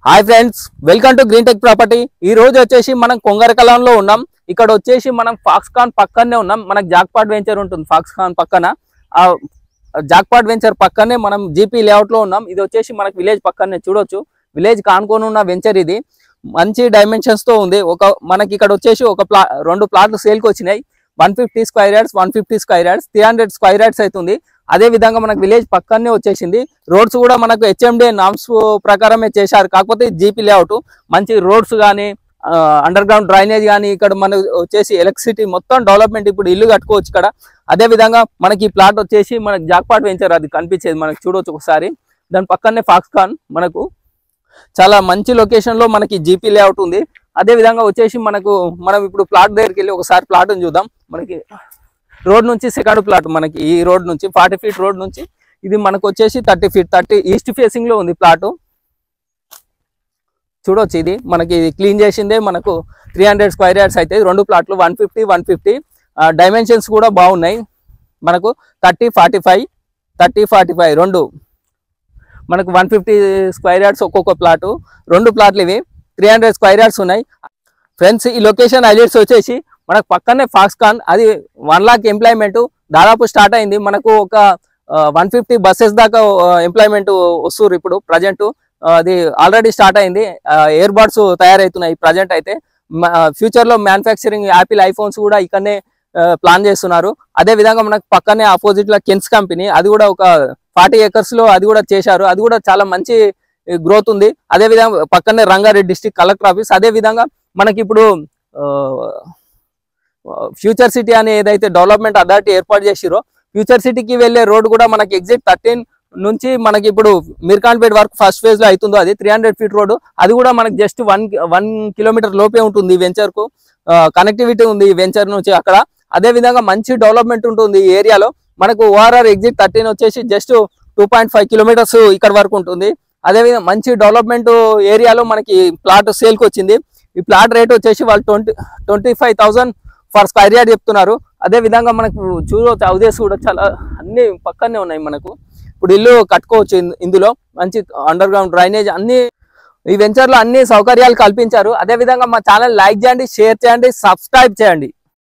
Hi friends, welcome to green tech property. ఈ రోజు వచ్చేసి మనం కొంగరకలంలో ఉన్నాం. ఇక్కడ వచ్చేసి మనం ఫాక్స్కాన్ పక్కనే ఉన్నాం. మనకు జాక్పాట్ వెంచర్ ఉంటుంది ఫాక్స్కాన్ పక్కన. ఆ జాక్పాట్ వెంచర్ పక్కనే మనం జీపీ లేఅవుట్ లో ఉన్నాం. ఇది వచ్చేసి మనకు విలేజ్ పక్కనే చూడొచ్చు. విలేజ్ కానుకొని ఉన్న వెంచర్ ఇది. మంచి డైమెన్షన్స్ తో ఉంది. మనకి ఇక్కడ వచ్చేసి రెండు ప్లాట్లు సేల్ కి వచ్చినాయి. 150 square yards, 150 square yards, 300 square yards అవుతుంది. అదే విధంగా మనకు విలేజ్ పక్కనే వచ్చేసింది. రోడ్స్ కూడా మనకు హెచ్ఎండి నామ్స్ ప్రకారమే చేశారు. కాకపోతే జీపీ లేఅవుట్ మంచి రోడ్స్ కానీ అండర్ గ్రౌండ్ డ్రైనేజ్ కానీ ఇక్కడ మనకు వచ్చేసి ఎలక్ట్రిసిటీ మొత్తం డెవలప్మెంట్. ఇప్పుడు ఇల్లు కట్టుకోవచ్చు ఇక్కడ. అదే విధంగా మనకి ఈ ప్లాట్ వచ్చేసి మనకి జాక్పాట్ వెంచర్ అది కనిపించేది మనకు చూడొచ్చు ఒకసారి. దాని పక్కనే ఫాక్స్కాన్ మనకు చాలా మంచి లొకేషన్ లో మనకి జీపీ లేఅవుట్ ఉంది. అదే విధంగా వచ్చేసి మనం ఇప్పుడు ప్లాట్ దగ్గరికి వెళ్ళి ఒకసారి ప్లాట్ చూద్దాం. మనకి రోడ్ నుంచి సెకండ్ ప్లాట్, మనకి ఈ రోడ్ నుంచి 40 ఫీట్ రోడ్ నుంచి ఇది మనకు వచ్చేసి 30 ఫీట్ 30 ఈస్ట్ ఫేసింగ్ లో ఉంది ప్లాట్. చూడొచ్చు ఇది మనకి క్లీన్ చేసిందే. మనకు 300 స్క్వేర్ యార్డ్స్ అయితే రెండు ప్లాట్లు 150 డైమెన్షన్స్ కూడా బాగున్నాయి. మనకు 30-45 రెండు మనకు 150 స్క్వేర్ యార్డ్స్ ఒక్కొక్క ప్లాటు. రెండు ప్లాట్లు ఇవి 300 స్క్వేర్ యార్డ్స్ ఉన్నాయి. ఫ్రెండ్స్, ఈ లొకేషన్ హైలైట్స్ వచ్చేసి మనకు పక్కనే ఫాక్స్కాన్, అది 1 లాక్ ఎంప్లాయ్మెంట్ దాదాపు స్టార్ట్ అయింది. మనకు ఒక 150 బస్సెస్ దాకా ఎంప్లాయ్మెంట్ వస్తున్నారు ఇప్పుడు ప్రజెంట్. అది ఆల్రెడీ స్టార్ట్ అయింది. ఇయర్ బడ్స్ తయారవుతున్నాయి ప్రజెంట్ అయితే. ఫ్యూచర్ లో మ్యానుఫ్యాక్చరింగ్ యాపిల్ ఐఫోన్స్ కూడా ఇక్కడనే ప్లాన్ చేస్తున్నారు. అదే విధంగా మనకు పక్కనే ఆపోజిట్ లో కెన్స్ కంపెనీ, అది కూడా ఒక 40 ఏకర్స్ లో అది కూడా చేశారు. అది కూడా చాలా మంచి గ్రోత్ ఉంది. అదే విధంగా పక్కనే రంగారెడ్డి డిస్ట్రిక్ట్ కలెక్టర్ ఆఫీస్. అదే విధంగా మనకి ఇప్పుడు ఫ్యూచర్ సిటీ అని ఏదైతే డెవలప్మెంట్ అథారిటీ ఏర్పాటు చేసిరో, ఫ్యూచర్ సిటీకి వెళ్లే రోడ్ కూడా మనకి ఎగ్జిట్ 13 నుంచి మనకి ఇప్పుడు మీర్ఖాన్పేట్ వరకు ఫస్ట్ ఫేజ్ లో అవుతుందో అది 300 ఫీట్ రోడ్. అది కూడా మనకి జస్ట్ 1 కిలోమీటర్ లోపే ఉంటుంది. ఈ వెంచర్ కు కనెక్టివిటీ ఉంది ఈ వెంచర్ నుంచి అక్కడ. అదే విధంగా మంచి డెవలప్మెంట్ ఉంటుంది ఈ ఏరియాలో. మనకు ఓఆర్ఆర్ ఎగ్జిట్ 13 వచ్చేసి జస్ట్ 2.5 కిలోమీటర్స్ ఇక్కడ వరకు ఉంటుంది. అదేవిధంగా మంచి డెవలప్మెంట్ ఏరియాలో మనకి ప్లాట్ సేల్ కి వచ్చింది. ఈ ప్లాట్ రేట్ వచ్చేసి వాళ్ళు 25,000 ఫర్ స్క్వేర్ యార్డ్ చెప్తున్నారు. అదే విధంగా మనకు చూడవచ్చు హౌసెస్ కూడా చాలా అన్ని పక్కనే ఉన్నాయి. మనకు ఇప్పుడు ఇల్లు కట్టుకోవచ్చు ఇందులో. మంచి అండర్ గ్రౌండ్ డ్రైనేజ్ అన్ని ఈ వెంచర్ లో అన్ని సౌకర్యాలు కల్పించారు. అదే విధంగా మా ఛానల్ లైక్ చేయండి, షేర్ చేయండి, సబ్స్క్రైబ్ చేయండి.